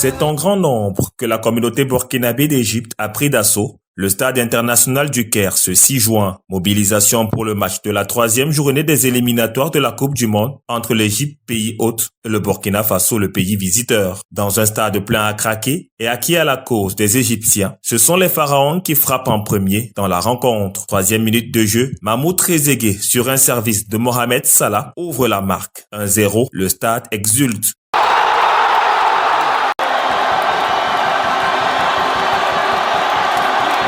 C'est en grand nombre que la communauté burkinabé d'Égypte a pris d'assaut le stade international du Caire ce 6 juin. Mobilisation pour le match de la 3e journée des éliminatoires de la Coupe du Monde entre l'Égypte, pays hôte, et le Burkina Faso, le pays visiteur. Dans un stade plein à craquer et acquis à la cause des Égyptiens, ce sont les Pharaons qui frappent en premier dans la rencontre. 3e minute de jeu, Mahmoud Trezeguet, sur un service de Mohamed Salah, ouvre la marque. 1-0, le stade exulte.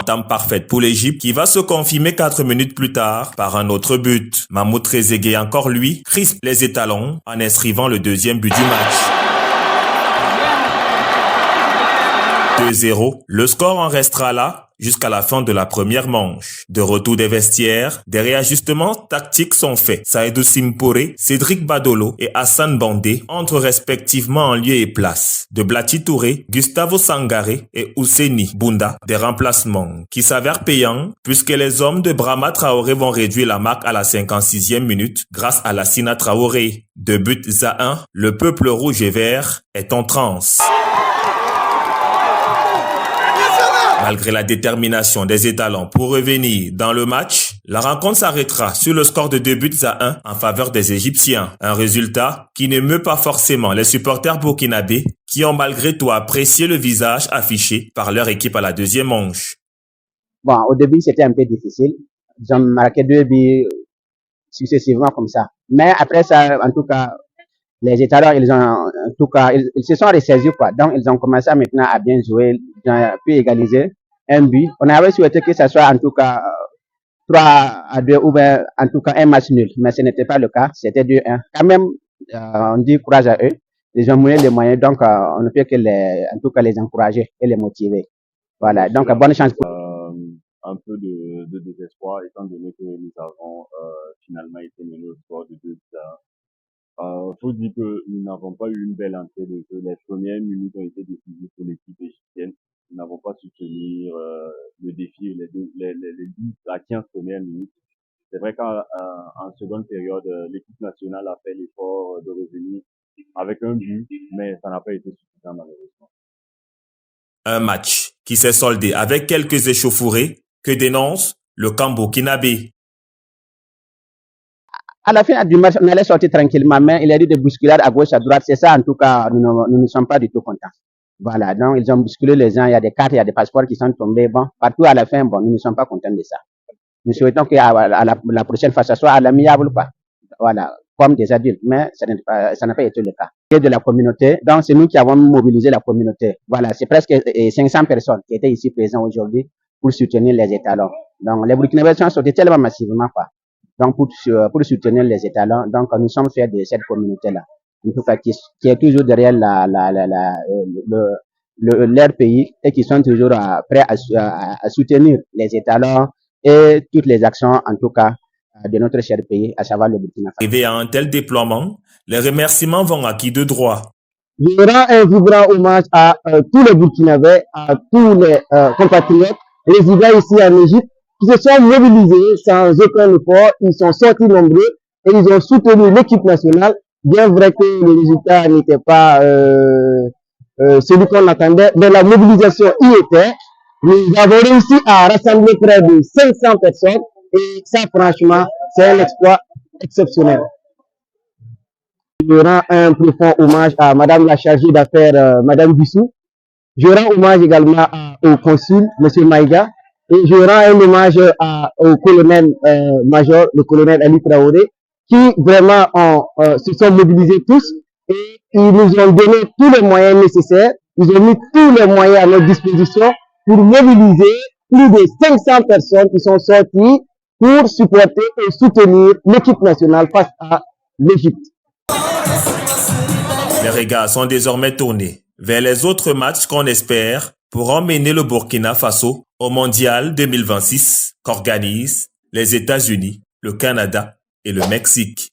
Entame parfaite pour l'Égypte qui va se confirmer 4 minutes plus tard par un autre but. Mahmoud Trezeguet, encore lui, crispe les étalons en inscrivant le 2e but du match. 2-0, le score en restera là jusqu'à la fin de la première manche. De retour des vestiaires, des réajustements tactiques sont faits. Saïdou Simpore, Cédric Badolo et Hassan Bandé entrent respectivement en lieu et place. De Blati Touré, Gustavo Sangaré et Ousseini Bounda, des remplacements qui s'avèrent payants puisque les hommes de Brahma Traoré vont réduire la marque à la 56e minute grâce à Lassina Traoré. 2 buts à 1, le peuple rouge et vert est en transe. Malgré la détermination des étalons pour revenir dans le match, la rencontre s'arrêtera sur le score de 2 buts à 1 en faveur des Égyptiens. Un résultat qui ne meut pas forcément les supporters burkinabés qui ont malgré tout apprécié le visage affiché par leur équipe à la 2e manche. Bon, au début, c'était un peu difficile. Ils ont marqué 2 buts successivement comme ça. Mais après ça, en tout cas, les étalons, ils se sont ressaisis, quoi. Donc, ils ont commencé maintenant à bien jouer, ils ont pu égaliser un but. On avait souhaité que ça soit en tout cas 3-2 ou bien en tout cas un match nul. Mais ce n'était pas le cas. C'était 2-1. Quand même, on dit courage à eux. Ils ont mené les moyens. Donc, on ne peut que en tout cas les encourager et les motiver. Voilà. Donc, bonne chance pour un peu de désespoir étant donné que nous avons finalement été menés au score de 2-1. Faut dire que nous n'avons pas eu une belle entrée de jeu. Les premières minutes ont été décisives pour l'équipe égyptienne. Nous n'avons pas su tenir le défi, les 15 premières minutes. C'est vrai qu'en seconde période, l'équipe nationale a fait l'effort de revenir avec un but, mais ça n'a pas été suffisant malheureusement. Un match qui s'est soldé avec quelques échauffourées que dénonce le camp burkinabé. À la fin du match, on allait sortir tranquillement, mais il y a eu des bousculades à gauche, à droite. C'est ça, en tout cas, nous ne sommes pas du tout contents. Voilà, donc ils ont bousculé les gens, il y a des cartes, il y a des passeports qui sont tombés. Bon, partout à la fin, bon, nous ne sommes pas contents de ça. Nous souhaitons que la prochaine fois, ça soit à l'amiable, quoi. Voilà, comme des adultes, mais ça n'a pas été le cas. Et de la communauté, donc c'est nous qui avons mobilisé la communauté. Voilà, c'est presque 500 personnes qui étaient ici présentes aujourd'hui pour soutenir les étalons. Donc les Burkinabés sont sortis tellement massivement, quoi. Donc pour soutenir les étalons, donc nous sommes fiers de cette communauté-là, en tout cas qui est toujours derrière leur pays et qui sont toujours prêts à soutenir les étalons et toutes les actions, en tout cas, de notre cher pays, à savoir le Burkina Faso. Arrivé à un tel déploiement, les remerciements vont à qui de droit. Je rends un vibrant hommage à tous les Burkinabés, à tous les compatriotes résidant ici en Égypte, qui se sont mobilisés sans aucun effort. Ils sont sortis nombreux et ils ont soutenu l'équipe nationale, bien vrai que le résultat n'était pas celui qu'on attendait, mais la mobilisation y était. Nous avons réussi à rassembler près de 500 personnes et ça, franchement, c'est un exploit exceptionnel. Je rends un profond hommage à Madame la chargée d'affaires, Madame Bissou. Je rends hommage également au consul, Monsieur Maïga. Et je rends un hommage au colonel-major, le colonel Ali Traoré, qui vraiment se sont mobilisés tous et ils nous ont donné tous les moyens nécessaires. Ils ont mis tous les moyens à notre disposition pour mobiliser plus de 500 personnes qui sont sorties pour supporter et soutenir l'équipe nationale face à l'Égypte. Les regards sont désormais tournés vers les autres matchs qu'on espère pour emmener le Burkina Faso au Mondial 2026 qu'organisent les États-Unis, le Canada et le Mexique.